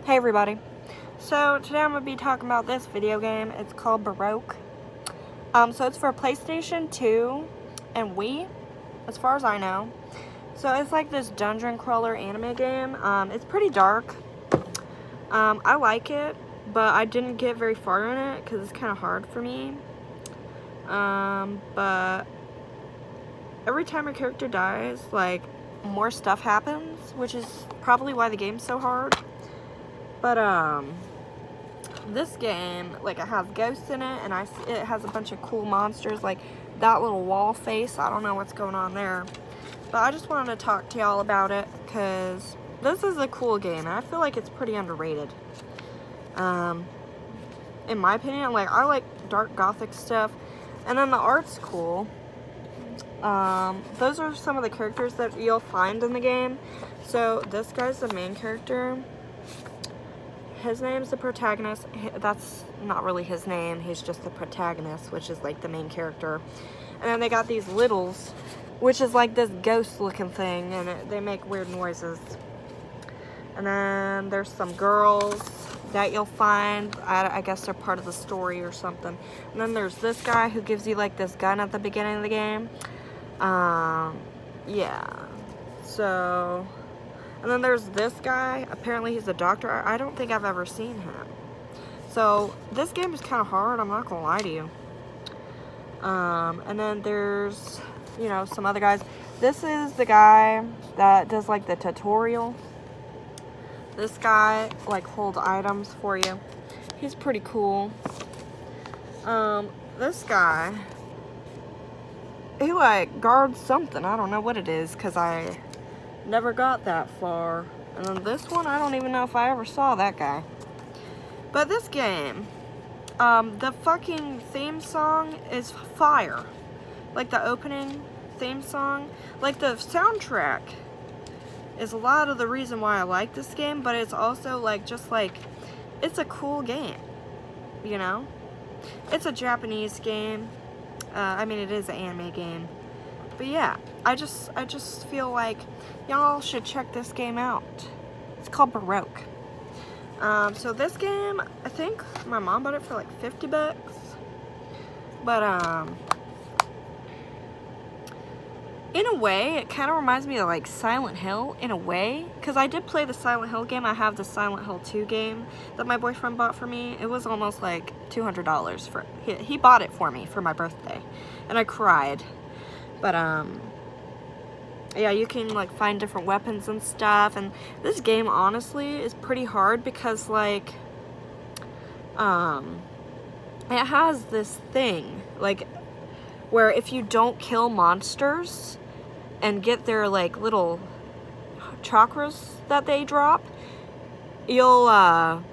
Hey everybody. So today I'm going to be talking about this video game. It's called Baroque. So it's for PlayStation 2 and Wii, as far as I know. So it's like this dungeon crawler anime game. It's pretty dark. I like it, but I didn't get very far in it because it's kind of hard for me. But every time a character dies, like, more stuff happens, which is probably why the game's so hard. But, this game, like, it has ghosts in it, and it has a bunch of cool monsters, like that little wall face. I don't know what's going on there. But I just wanted to talk to y'all about it, because this is a cool game, and I feel like it's pretty underrated. In my opinion, like, I like dark gothic stuff, and then the art's cool. Those are some of the characters that you'll find in the game. So, this guy's the main character. His name's the protagonist. That's not really his name. He's just the protagonist, which is like the main character. And then they got these littles, which is like this ghost-looking thing, and they make weird noises. And then there's some girls that you'll find. I guess they're part of the story or something. And then there's this guy who gives you like this gun at the beginning of the game. Yeah. So... And then there's this guy. Apparently he's a doctor. I don't think I've ever seen him. So, this game is kind of hard. I'm not going to lie to you. And then there's, you know, some other guys. This is the guy that does, like, the tutorial. This guy, like, holds items for you. He's pretty cool. This guy, he, like, guards something. I don't know what it is, because I never got that far. And then this one, I don't even know if I ever saw that guy. But this game, the fucking theme song is fire. Like the opening theme song. Like the soundtrack is a lot of the reason why I like this game, but it's also like, just like, it's a cool game, you know? It's a Japanese game. I mean, it is an anime game. But yeah, I just feel like y'all should check this game out. It's called Baroque. So this game, I think my mom bought it for like 50 bucks. But, in a way, it kind of reminds me of like Silent Hill, in a way. Because I did play the Silent Hill game. I have the Silent Hill 2 game that my boyfriend bought for me. It was almost like $200 for, he bought it for me for my birthday. And I cried. But, yeah, you can, like, find different weapons and stuff, and this game, honestly, is pretty hard because, like, it has this thing, like, where if you don't kill monsters and get their, like, little chakras that they drop, you'll, and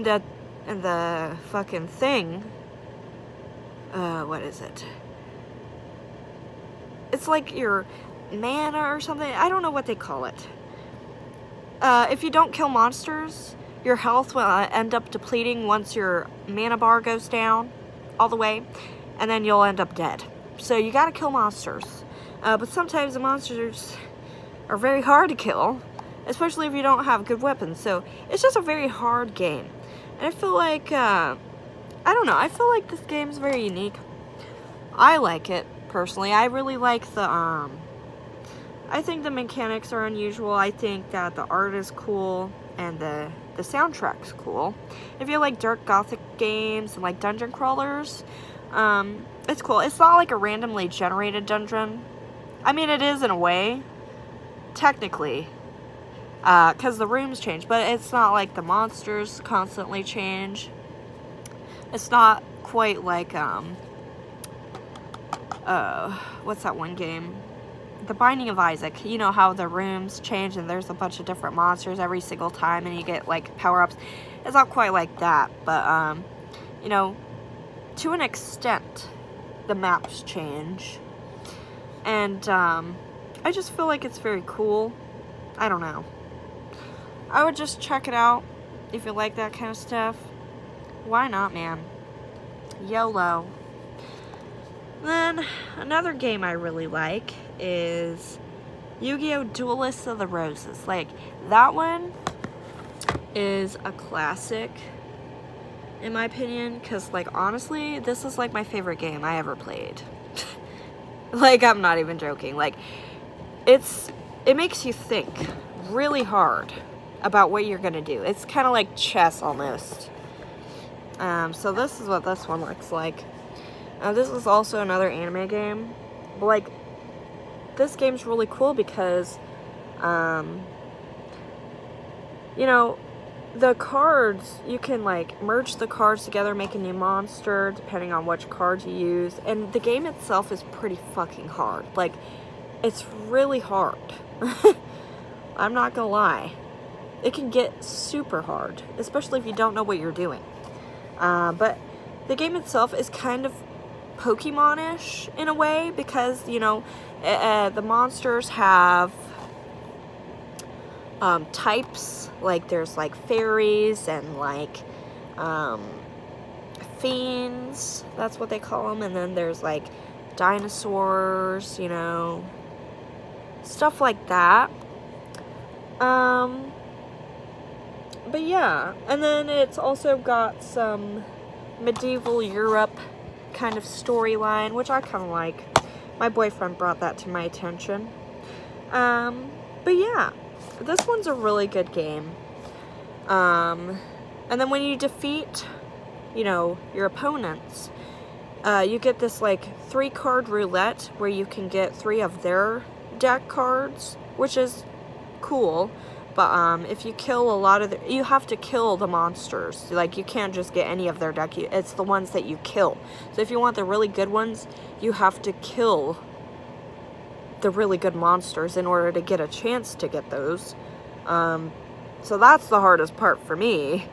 the fucking thing, what is it? It's like your mana or something. I don't know what they call it. If you don't kill monsters, your health will end up depleting once your mana bar goes down all the way, and then you'll end up dead. So you gotta kill monsters. But sometimes the monsters are very hard to kill, especially if you don't have good weapons. So it's just a very hard game. And I feel like, I don't know, I feel like this game's very unique. I like it. Personally, I really like the, I think the mechanics are unusual. I think that the art is cool, and the soundtrack's cool. If you like dark gothic games and like dungeon crawlers, it's cool. It's not like a randomly generated dungeon. I mean, it is in a way, technically, because the rooms change, but it's not like the monsters constantly change. It's not quite like, what's that one game? The Binding of Isaac. You know how the rooms change and there's a bunch of different monsters every single time and you get, like, power-ups. It's not quite like that, but, you know, to an extent, the maps change. And, I just feel like it's very cool. I don't know. I would just check it out if you like that kind of stuff. Why not, man? YOLO. Then, another game I really like is Yu-Gi-Oh! Duelists of the Roses. Like, that one is a classic, in my opinion, because, like, honestly, this is, like, my favorite game I ever played. Like, I'm not even joking. Like, it makes you think really hard about what you're gonna do. It's kind of like chess, almost. So this is what this one looks like. This is also another anime game. But, like, this game's really cool because, you know, the cards, you can, like, merge the cards together, make a new monster, depending on which cards you use. And the game itself is pretty fucking hard. Like, it's really hard. I'm not gonna lie. It can get super hard, especially if you don't know what you're doing. But the game itself is kind of Pokemon-ish in a way, because, you know, the monsters have types. Like, there's, like, fairies and, like, fiends, that's what they call them, and then there's, like, dinosaurs, you know, stuff like that. But yeah, and then it's also got some medieval Europe kind of storyline, which I kind of like. My boyfriend brought that to my attention. But yeah, this one's a really good game. And then when you defeat, you know, your opponents, you get this, like, 3-card roulette where you can get 3 of their deck cards, which is cool. But if you kill a lot of you have to kill the monsters. Like, you can't just get any of their deck. It's the ones that you kill. So if you want the really good ones, you have to kill the really good monsters in order to get a chance to get those. So that's the hardest part for me,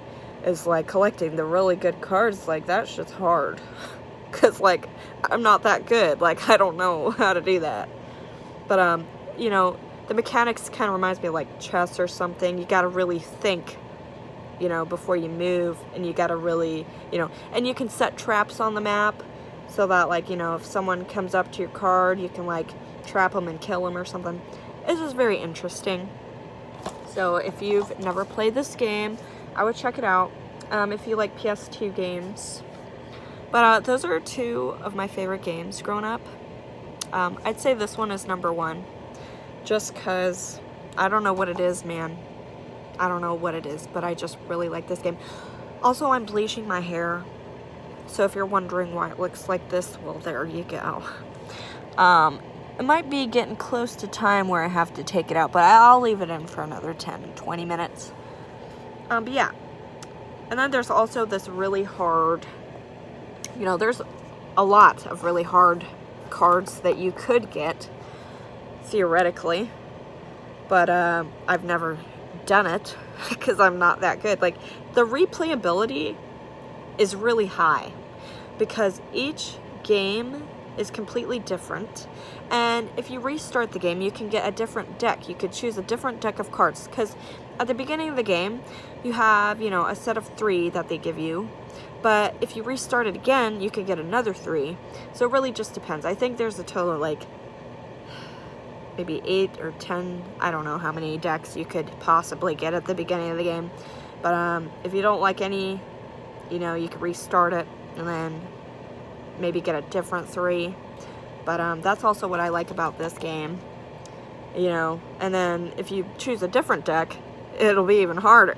is, like, collecting the really good cards. Like, that shit's hard. Because, like, I'm not that good. Like, I don't know how to do that. But, you know, the mechanics kind of reminds me of, like, chess or something. You gotta really think, you know, before you move. And you gotta really, you know, and you can set traps on the map so that, like, you know, if someone comes up to your card, you can, like, trap them and kill them or something. It's just very interesting. So if you've never played this game, I would check it out, if you like PS2 games. But those are 2 of my favorite games growing up. I'd say this one is number 1. Just because, I don't know what it is, man. I don't know what it is, but I just really like this game. Also, I'm bleaching my hair. So if you're wondering why it looks like this, well, there you go. It might be getting close to time where I have to take it out, but I'll leave it in for another 10, 20 minutes. But yeah. And then there's also this really hard, you know, there's a lot of really hard cards that you could get, theoretically. But I've never done it, because I'm not that good. Like, the replayability is really high, because each game is completely different, and if you restart the game, you can get a different deck. You could choose a different deck of cards, because at the beginning of the game, you have, you know, a set of 3 that they give you, but if you restart it again, you can get another 3, so it really just depends. I think there's a total of, like, maybe 8 or 10, I don't know how many decks you could possibly get at the beginning of the game, but if you don't like any, you know, you could restart it, and then maybe get a different 3. But that's also what I like about this game, you know. And then if you choose a different deck, it'll be even harder.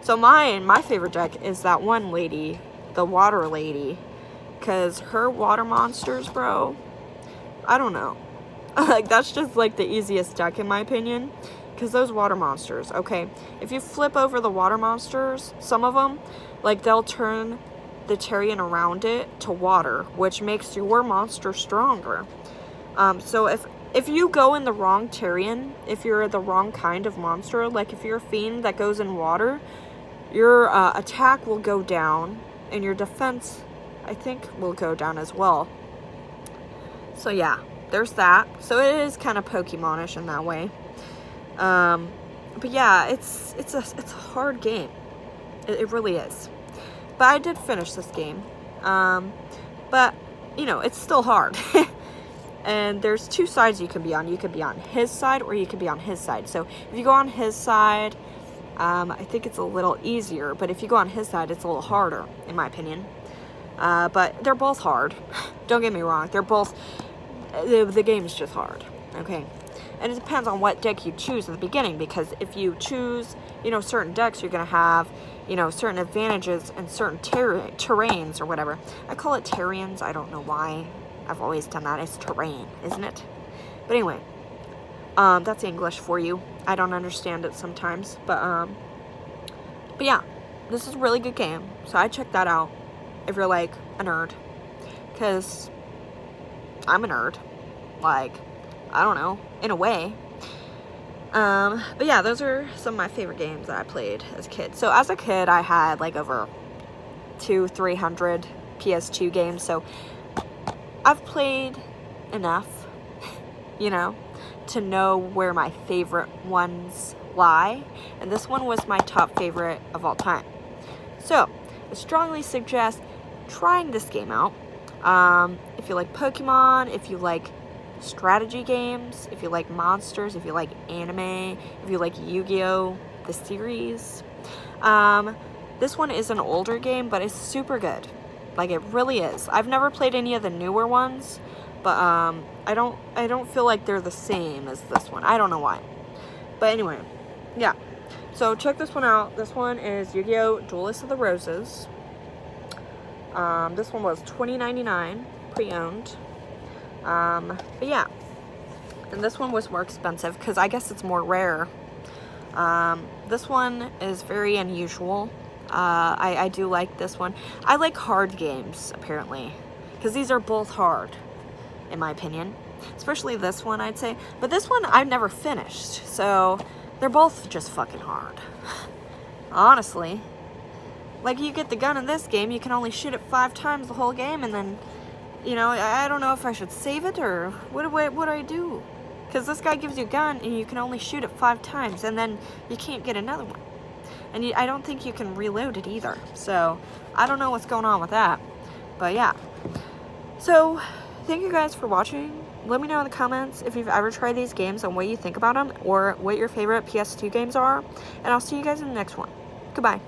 So my favorite deck is that one lady, the water lady, because her water monsters, bro, I don't know. Like, that's just, like, the easiest deck in my opinion, because those water monsters, okay, if you flip over the water monsters, some of them, like, they'll turn the Tyrian around it to water, which makes your monster stronger. So if you go in the wrong Tyrian, if you're the wrong kind of monster, like if you're a fiend that goes in water, your attack will go down, and your defense, I think, will go down as well. So yeah, there's that. So it is kind of Pokemon-ish in that way. But yeah, it's a hard game. It really is. But I did finish this game. But, you know, it's still hard. And there's 2 sides you can be on. You could be on his side, or you could be on his side. So if you go on his side, I think it's a little easier, but if you go on his side, it's a little harder, in my opinion. But they're both hard. Don't get me wrong. They're both... The game is just hard, okay? And it depends on what deck you choose at the beginning, because if you choose, you know, certain decks, you're going to have, you know, certain advantages and certain terrains or whatever. I call it terrains. I don't know why. I've always done that. It's terrain, isn't it? But anyway, that's English for you. I don't understand it sometimes, but yeah, this is a really good game. So I check that out if you're like a nerd, because I'm a nerd. Like, I don't know, in a way. But yeah, those are some of my favorite games that I played as a kid. So as a kid, I had like over 200-300 PS2 games. So I've played enough, you know, to know where my favorite ones lie. And this one was my top favorite of all time. So I strongly suggest trying this game out. If you like Pokemon, if you like strategy games, if you like monsters, if you like anime, if you like Yu-Gi-Oh! The series. This one is an older game, but it's super good. Like, it really is. I've never played any of the newer ones, but I don't feel like they're the same as this one. I don't know why. But anyway, yeah. So check this one out. This one is Yu-Gi-Oh! Duelists of the Roses. This one was $20.99 pre-owned. But yeah, and this one was more expensive because I guess it's more rare. This one is very unusual. I do like this one. I like hard games, apparently, because these are both hard, in my opinion. Especially this one, I'd say. But this one, I've never finished, so they're both just fucking hard. Honestly. Like, you get the gun in this game, you can only shoot it 5 times the whole game, and then... You know, I don't know if I should save it or what do I do? Because this guy gives you a gun and you can only shoot it 5 times and then you can't get another one. And I don't think you can reload it either. So, I don't know what's going on with that. But yeah. So, thank you guys for watching. Let me know in the comments if you've ever tried these games and what you think about them or what your favorite PS2 games are. And I'll see you guys in the next one. Goodbye.